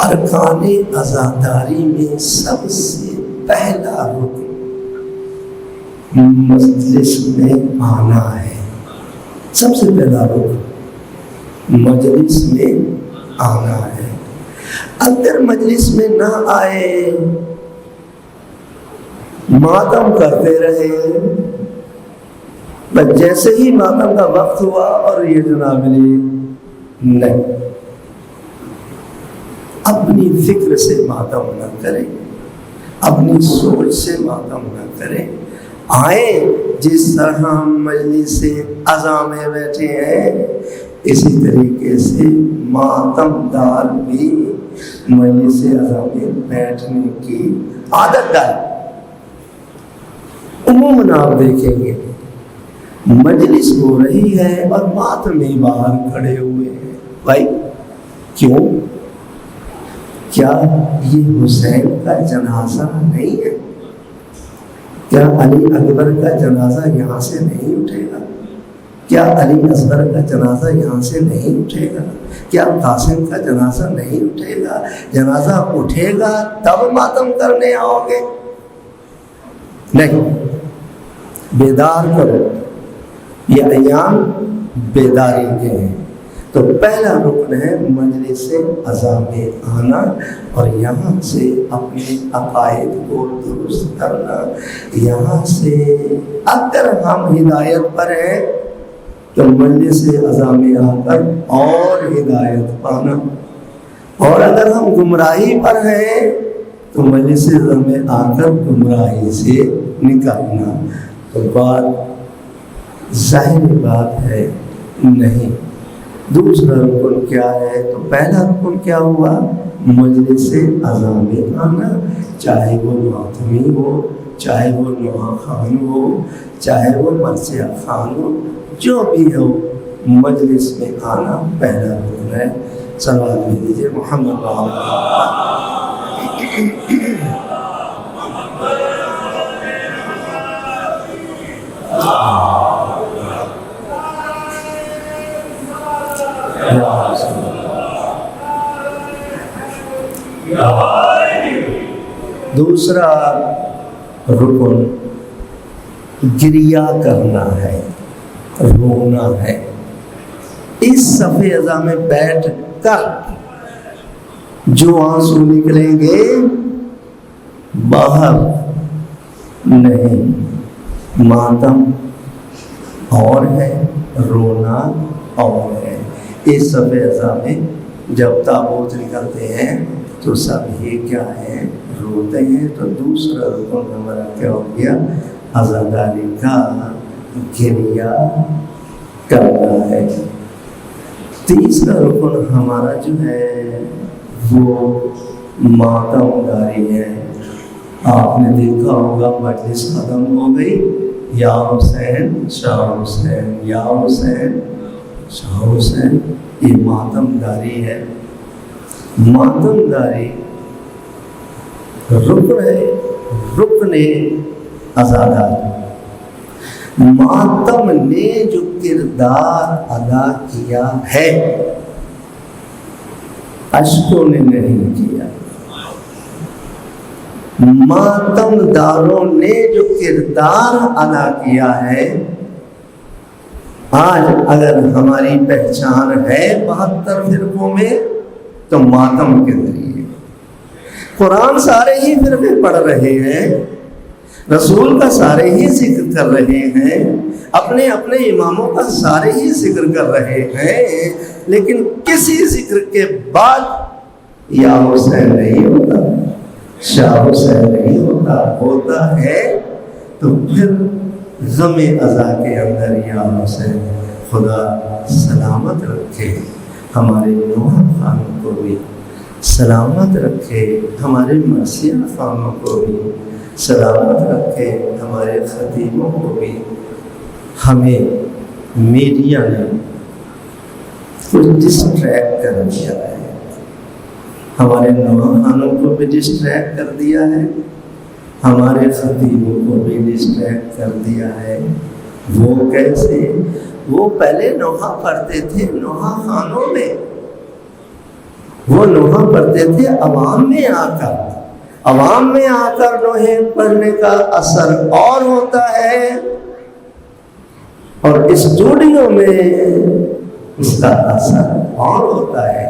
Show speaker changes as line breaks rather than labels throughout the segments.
ارکان عزاداری میں سب سے پہلا رکن مجلس میں آنا ہے. سب سے پہلا رکن مجلس میں آنا ہے. اگر مجلس میں نہ آئے، ماتم کرتے رہے، بس جیسے ہی ماتم کا وقت ہوا اور یہ جناب نہیں، اپنی فکر سے ماتم نہ کریں، اپنی سوچ سے ماتم نہ کریں. آئیں جس طرح ہم مجلس سے عزا میں بیٹھے ہیں، اسی طریقے سے ماتم دار بھی مجلس سے عزا میں بیٹھنے کی عادت ڈالیں. عموماً آپ دیکھیں گے مجلس ہو رہی ہے اور ماتمی باہر کھڑے ہوئے ہیں. بھائی کیوں؟ کیا یہ حسین کا جنازہ نہیں ہے؟ کیا علی اکبر کا جنازہ یہاں سے نہیں اٹھے گا؟ کیا علی اصغر کا جنازہ یہاں سے نہیں اٹھے گا؟ کیا قاسم کا جنازہ نہیں اٹھے گا؟ جنازہ اٹھے گا تب ماتم کرنے آؤ گے؟ نہیں، بیدار کرو. یہ ایام بیداری کے ہیں. تو پہلا رکن ہے مجلس سے عزا میں آنا اور یہاں سے اپنے عقائد کو درست کرنا. یہاں سے اگر ہم ہدایت پر ہیں تو مجلس سے عزا میں آ کر اور ہدایت پانا، اور اگر ہم گمراہی پر ہیں تو مجلس سے عزا میں آ کر گمراہی سے نکلنا. تو بات ظاہر بات ہے نہیں. دوسرا رکن کیا ہے؟ تو پہلا رکن کیا ہوا؟ مجلس سے عزا میں آنا، چاہے وہ ماتمی ہو، چاہے وہ نوحہ خان ہو، چاہے وہ مرثیہ خان ہو، جو بھی ہو مجلس میں آنا پہلا رکن ہے. صلوات میں دیجیے محمد دوسرا رکن گریہ کرنا ہے، رونا ہے. اس صف عزا میں بیٹھ کر جو آنسو نکلیں گے باہر نہیں. ماتم اور ہے، رونا اور ہے. اس صف عزا میں جب تابوت نکلتے ہیں تو سب یہ کیا ہے؟ روتے ہیں. تو دوسرا رکن ہمارا کیا ہو گیا؟ عزاداری کا گریہ کرنا ہے. تیسرا رکن ہمارا جو ہے وہ ماتم داری ہے. آپ نے دیکھا ہوگا مجلس ختم ہو گئی، یا حسین شاہ حسین، یا حسین شاہ حسین. یہ ماتم داری ہے. ماتم داری رکن ہے، رکن عزاداری. ماتم نے جو کردار ادا کیا ہے اشکوں نے نہیں کیا. ماتم داروں نے جو کردار ادا کیا ہے، آج اگر ہماری پہچان ہے 72 فرقوں میں تو ماتم کے ذریعے. قرآن سارے ہی فرقے پڑھ رہے ہیں، رسول کا سارے ہی ذکر کر رہے ہیں، اپنے اپنے اماموں کا سارے ہی ذکر کر رہے ہیں، لیکن کسی ذکر کے بعد یا حسین نہیں ہوتا، شاہ حسین نہیں ہوتا. ہوتا ہے تو پھر غم عزا کے اندر یا حسین خدا سلامت رکھے ہمارے نوحہ خانوں کو بھی، سلامت رکھے ہمارے مرثیہ خانوں کو بھی، سلامت رکھے ہمارے خطیبوں کو بھی. ہمیں میڈیا نے کچھ ڈسٹریکٹ کر دیا ہے، ہمارے نوحہ خانوں کو بھی ڈسٹریکٹ کر دیا ہے، ہمارے خطیبوں کو بھی ڈسٹریکٹ کر دیا ہے. وہ کیسے؟ وہ پہلے نوحہ پڑھتے تھے نوحہ خانوں میں، وہ نوحہ پڑھتے تھے عوام میں آ کر نوحے پڑھنے کا اثر اور ہوتا ہے، اور اسٹوڈیو میں اس کا اثر اور ہوتا ہے۔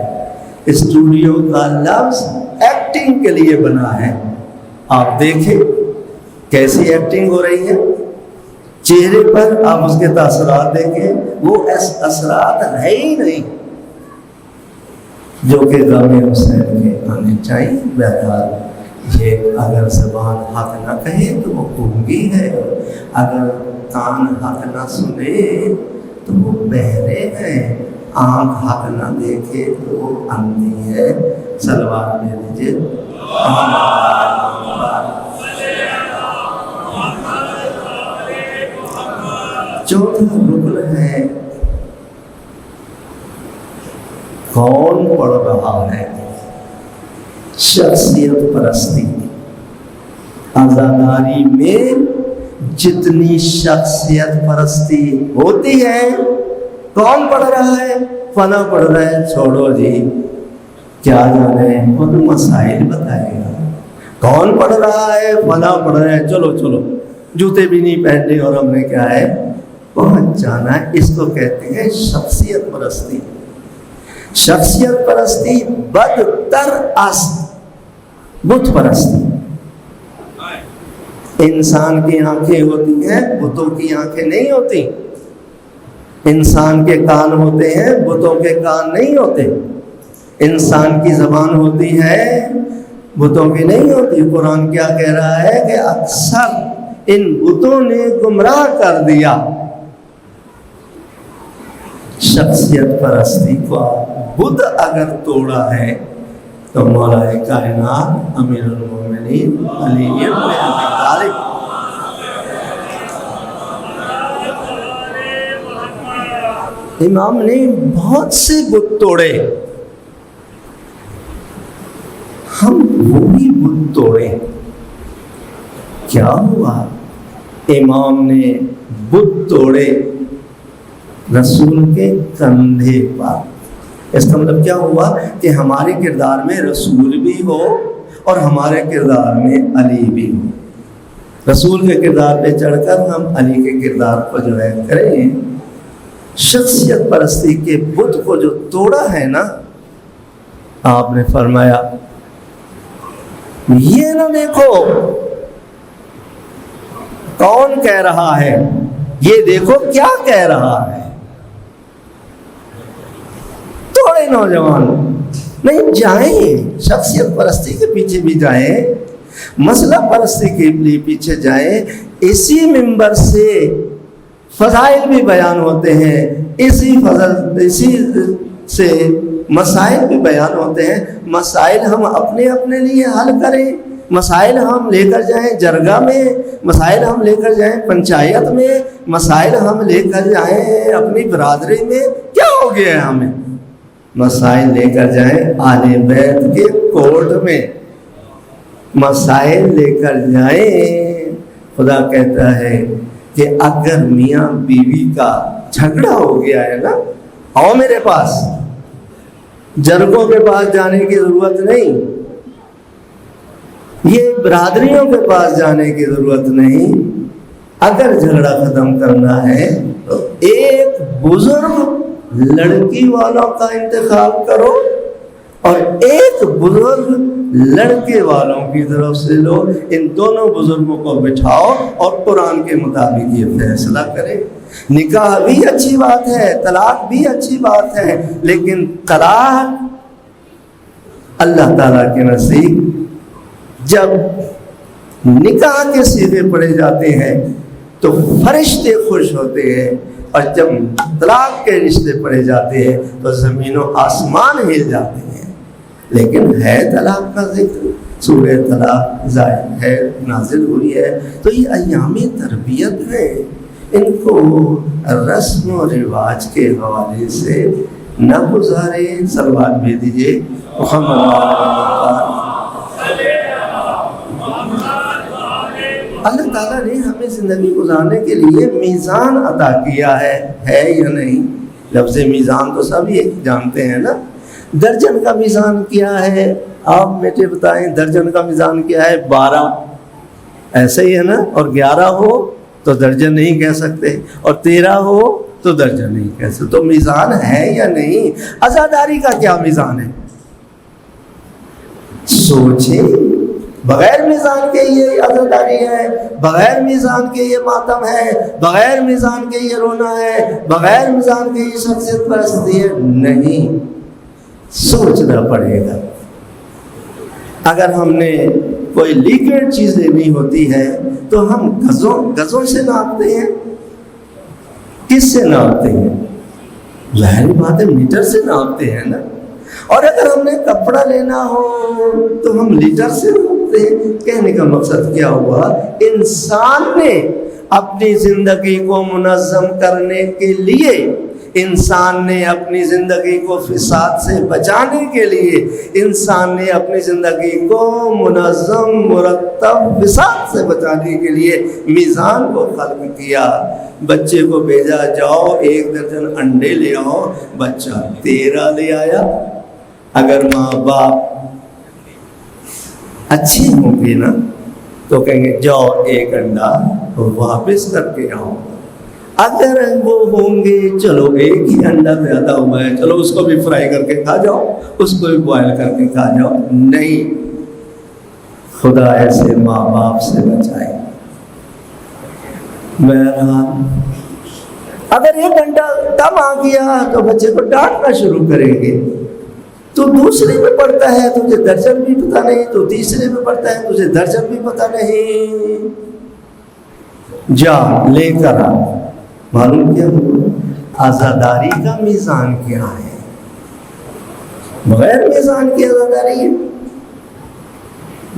اسٹوڈیو کا لفظ ایکٹنگ کے لیے بنا ہے، آپ دیکھیں کیسی ایکٹنگ ہو رہی ہے، چہرے پر آپ اس کے تاثرات دیکھیں، وہ اثرات ہے ہی نہیں جو کہ غم حسین کے آنے چاہیے۔ بہرحال یہ اگر زبان حق نہ کہے تو وہ گونگی ہے، اگر کان حق نہ سنے تو وہ بہرے ہیں، آنکھ حق نہ دیکھے تو وہ اندھی ہے۔ صلوات دے دیجیے۔ چوتھا رکن ہے کون پڑھ رہا ہے؟ شخصیت پرستی۔ عزاداری میں جتنی شخصیت پرستی ہوتی ہے، کون پڑھ رہا ہے؟ فلاں پڑھ رہا ہے، چھوڑو جی کیا جانے، وہ تو مسائل بتائے گا۔ کون پڑھ رہا ہے؟ فلاں پڑھ رہا ہے، چلو چلو، جوتے بھی نہیں پہننے اور ہم نے کیا ہے پہنچ جانا ہے۔ اس کو کہتے ہیں شخصیت پرستی۔ شخصیت پرستی بدتر از بت پرستی۔ انسان کی آنکھیں ہوتی ہیں، بتوں کی آنکھیں نہیں ہوتی۔ انسان کے کان ہوتے ہیں، بتوں کے کان نہیں ہوتے۔ انسان کی زبان ہوتی ہے، بتوں کی نہیں ہوتی۔ قرآن کیا کہہ رہا ہے کہ اکثر ان بتوں نے گمراہ کر دیا۔ شخصیت پرستی کو بت اگر توڑا ہے تو مولا کائنات امیر المومنین علی ابن ابی طالب امام نے بہت سے بت توڑے، ہم وہی بت توڑے۔ کیا ہوا؟ امام نے بت توڑے رسول کے کندھے پر۔ اس کا مطلب کیا ہوا کہ ہمارے کردار میں رسول بھی ہو اور ہمارے کردار میں علی بھی ہو۔ رسول کے کردار پہ چڑھ کر ہم علی کے کردار کو جو ہے کریں۔ شخصیت پرستی کے بت کو جو توڑا ہے نا، آپ نے فرمایا یہ نہ دیکھو کون کہہ رہا ہے، یہ دیکھو کیا کہہ رہا ہے۔ توڑے نوجوان نہیں جائیں، شخصیت پرستی کے پیچھے بھی جائیں، مسئلہ پرستی کے لیے پیچھے جائیں۔ اسی منبر سے فضائل بھی بیان ہوتے ہیں، اسی سے مسائل بھی بیان ہوتے ہیں۔ مسائل ہم اپنے لیے حل کریں، مسائل ہم لے کر جائیں جرگہ میں، مسائل ہم لے کر جائیں پنچایت میں، مسائل ہم لے کر جائیں اپنی برادری میں، کیا ہو گیا ہے ہمیں؟ مسائل لے کر جائیں آل بیت کے کورٹ میں، مسائل لے کر جائیں۔ خدا کہتا ہے کہ اگر میاں بیوی کا جھگڑا ہو گیا ہے نا، آؤ میرے پاس، جرگوں کے پاس جانے کی ضرورت نہیں، یہ برادریوں کے پاس جانے کی ضرورت نہیں۔ اگر جھگڑا ختم کرنا ہے تو ایک بزرگ لڑکی والوں کا انتخاب کرو اور ایک بزرگ لڑکے والوں کی طرف سے لو۔ ان دونوں بزرگوں کو بٹھاؤ اور قرآن کے مطابق یہ فیصلہ کرے۔ نکاح بھی اچھی بات ہے، طلاق بھی اچھی بات ہے، لیکن طلاق اللہ تعالیٰ کے نزدیک جب نکاح کے صیغے پڑے جاتے ہیں تو فرشتے خوش ہوتے ہیں، اور جب طلاق کے رشتے پڑے جاتے ہیں تو زمین و آسمان ہل جاتے ہیں۔ لیکن ہے طلاق کا ذکر، سورہ طلاق ظاہر ہے نازل ہوئی ہے، تو یہ ایام تربیت ہے، ان کو رسم و رواج کے حوالے سے نہ گزارے۔ صلوات بھیج دیجیے محمد۔ اللہ تعالیٰ نے ہمیں زندگی گزارنے کے لیے میزان عطا کیا ہے یا نہیں؟ لفظ میزان تو سب یہ جانتے ہیں نا، درجن کا میزان کیا ہے؟ آپ بیٹے بتائیں، درجن کا میزان کیا ہے؟ 12 ایسے ہی ہے نا، اور 11 ہو تو درجن نہیں کہہ سکتے، اور 13 ہو تو درجن نہیں کہہ سکتے. تو میزان ہے یا نہیں؟ عزاداری کا کیا میزان ہے؟ سوچیں. بغیر میزان کے یہ عزاداری ہے، بغیر میزان کے یہ ماتم ہے، بغیر میزان کے یہ رونا ہے، بغیر میزان کے یہ شخصیت پرستی ہے. نہیں، سوچنا پڑے گا. اگر ہم نے کوئی لیکوڈ چیز لینی ہوتی ہے تو ہم گزوں سے ناپتے ہیں. کس سے ناپتے ہیں؟ ظاہری بات ہے میٹر سے ناپتے ہیں نا. اور اگر ہم نے کپڑا لینا ہو تو ہم لیٹر سے ناپتے ہیں. کہنے کا مقصد کیا ہوا؟ انسان نے اپنی زندگی کو منظم کرنے کے لیے، انسان نے اپنی زندگی کو فساد سے بچانے کے لیے، انسان نے اپنی زندگی کو منظم مرتب فساد سے بچانے کے لیے میزان کو خلق کیا. بچے کو بھیجا، جاؤ 1 درجن انڈے لے آؤ، بچہ 13 لے آیا. اگر ماں باپ اچھی ہوں گی نا تو کہیں گے جاؤ 1 انڈا واپس کر کے آؤ. اگر وہ ہوں گے چلو 1 ہی انڈا زیادہ ہوا ہے، چلو اس کو بھی فرائی کر کے کھا جاؤ، اس کو بھی بوائل کر کے کھا جاؤ. نہیں، خدا ایسے ماں باپ سے بچائے. بہرحال اگر 1 گھنٹہ کم آ گیا تو بچے کو ڈانٹنا شروع کریں گے. تو دوسرے میں پڑھتا ہے تجھے درجن بھی پتہ نہیں، تو تیسرے میں پڑھتا ہے تجھے درجن بھی پتہ نہیں. جا لے کر آ. معلوم کیا ہوا؟ عزاداری کا میزان کیا ہے؟ بغیر میزان کی عزاداری ہے.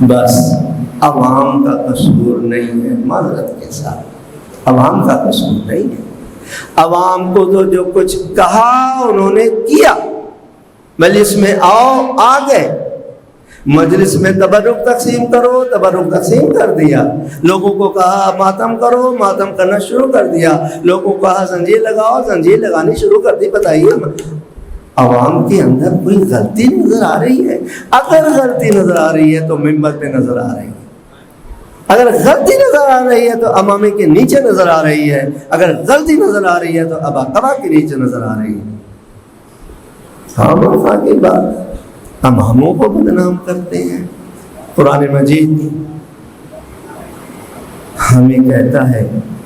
بس عوام کا قصور نہیں ہے، معذرت کے ساتھ عوام کا قصور نہیں ہے. عوام کو تو جو کچھ کہا انہوں نے کیا. مجلس میں آؤ، آ گئے. مجلس میں تبرک تقسیم کرو، تبرک تقسیم کر دیا. لوگوں کو کہا ماتم کرو، ماتم کرنا شروع کر دیا. لوگوں کو کہا زنجیر لگاؤ، زنجیر لگانی شروع کر دی. بتائیے عوام کے اندر کوئی غلطی نظر آ رہی ہے؟ اگر غلطی نظر آ رہی ہے تو ممبر پہ نظر آ رہی ہے. اگر غلطی نظر آ رہی ہے تو امامے کے نیچے نظر آ رہی ہے. اگر غلطی نظر آ رہی ہے تو ابا قبا کے نیچے نظر آ رہی ہے. خامخواہ کی بات اماموں کو بدنام کرتے ہیں. قرآن مجید ہمیں کہتا ہے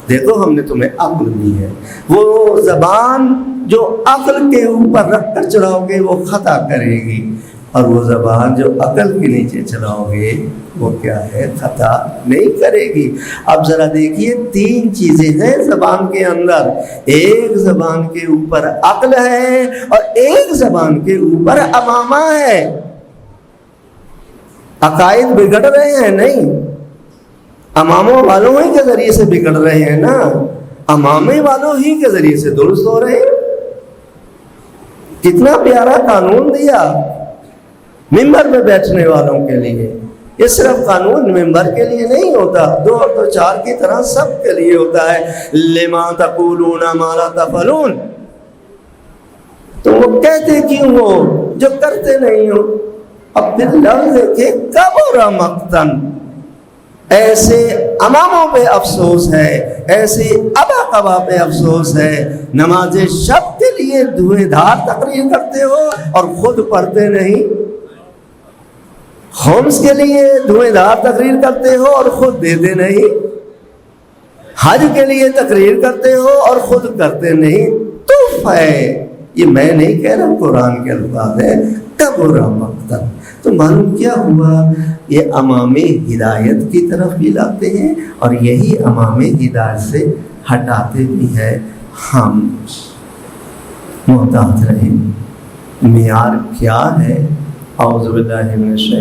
دیکھو ہم نے تمہیں عقل دی ہے، وہ زبان جو عقل کے اوپر رکھ کر چلاؤ گے وہ خطا کرے گی، اور وہ زبان جو عقل کے نیچے چلاؤ گے وہ کیا ہے؟ خطا نہیں کرے گی. اب ذرا دیکھیے 3 چیزیں ہیں زبان کے اندر. ایک زبان کے اوپر عقل ہے اور ایک زبان کے اوپر امامہ ہے. عقائد بگڑ رہے ہیں نہیں، اماموں والوں ہی کے ذریعے سے بگڑ رہے ہیں نا، امامے والوں ہی کے ذریعے سے درست ہو رہے ہیں. کتنا پیارا قانون دیا ممبر میں بیٹھنے والوں کے لیے. یہ صرف قانون ممبر کے لیے نہیں ہوتا، 2 اور 2 4 کی طرح سب کے لیے ہوتا ہے. لما تقولون ما لا تفعلون. تو وہ کہتے کیوں ہو جو کرتے نہیں ہو؟ اب پھر لفظ دیکھیں کبر مقتن. ایسے اماموں پہ افسوس ہے، ایسے ابا قبا پہ افسوس ہے. نماز شب کے لیے دھویں دھار تقریر کرتے ہو اور خود پڑھتے نہیں. خمس کے لیے دھویں دھار تقریر کرتے ہو اور خود دیتے نہیں. حج کے لیے تقریر کرتے ہو اور خود کرتے نہیں. تو ہے یہ میں نہیں کہہ رہا، قرآن کے الفاظ ہے کبر مقتن. تو معلوم کیا ہوا؟ یہ امام ہدایت کی بھی بھی لاتے ہیں اور یہی امام ہدایت سے ہٹاتے بھی ہے. ہم محتاط رہیں. معیار کیا ہے؟ اعوذ باللہ من الشیطان